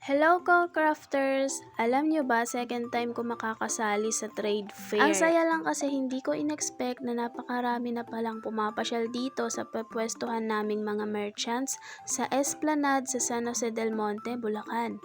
Hello co-crafters! Alam nyo ba, second time ko makakasali sa trade fair. Ang saya lang kasi hindi ko in-expect na napakarami na palang pumapasyal dito sa pepwestuhan naming mga merchants sa Esplanade sa San Jose del Monte, Bulacan.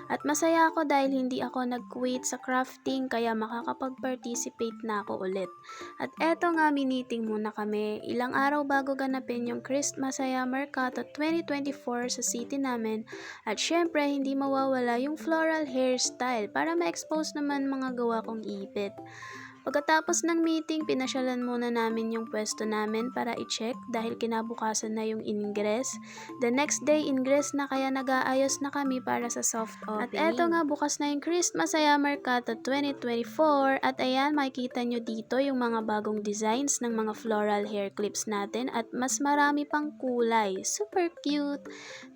At masaya ako dahil hindi ako nag-quit sa crafting kaya makakapag-participate na ako ulit. At eto nga, miniting muna kami ilang araw bago ganapin yung Christmasaya Mercato 2024 sa city namin. At syempre, hindi mawawala yung floral hairstyle para ma-expose naman mga gawa kong ipit. Pagkatapos ng meeting, pinasyalan muna namin yung pwesto namin para i-check dahil kinabukasan na yung ingress. The next day, ingress na kaya nag-aayos na kami para sa soft opening. At eto nga, bukas na yung Christmasaya Mercato 2024 at ayan, makikita nyo dito yung mga bagong designs ng mga floral hair clips natin at mas marami pang kulay. Super cute!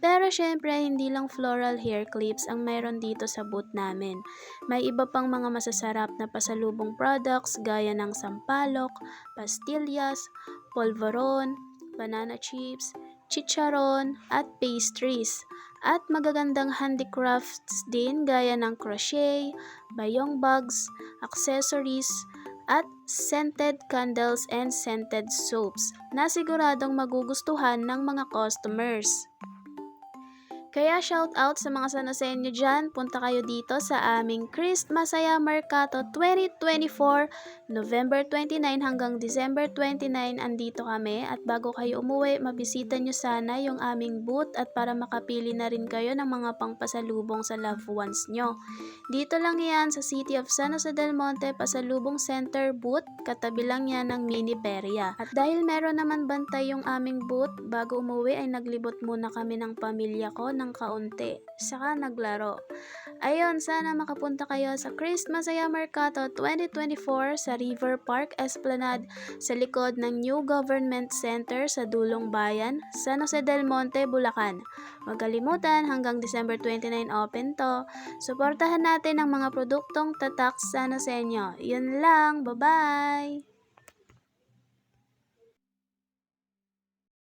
Pero syempre, hindi lang floral hair clips ang meron dito sa booth namin. May iba pang mga masasarap na pasalubong products gaya ng sampalok, pastillas, polvoron, banana chips, chicharon, at pastries. At magagandang handicrafts din gaya ng crochet, bayong bags, accessories, at scented candles and scented soaps na siguradong magugustuhan ng mga customers. Kaya shout out sa mga Sanosenyo dyan, punta kayo dito sa aming Christmasaya Mercato 2024, November 29 hanggang December 29, andito kami at bago kayo umuwi, mabisita nyo sana yung aming booth at para makapili na rin kayo ng mga pangpasalubong sa loved ones nyo. Dito lang yan sa City of San Jose del Monte, Pasalubong Center booth, katabi lang yan ng Mini Peria. At dahil meron naman bantay yung aming booth, bago umuwi ay naglibot muna kami ng pamilya ko ng kaunti, saka naglaro. Ayun, sana makapunta kayo sa Christmasaya Mercato 2024 sa River Park Esplanade sa likod ng New Government Center sa Dulong Bayan, San Jose del Monte, Bulacan. Huwag kalimutan, hanggang December 29 open to. Suportahan natin ang mga produktong tatak Sanosenyo. Yun lang, bye-bye!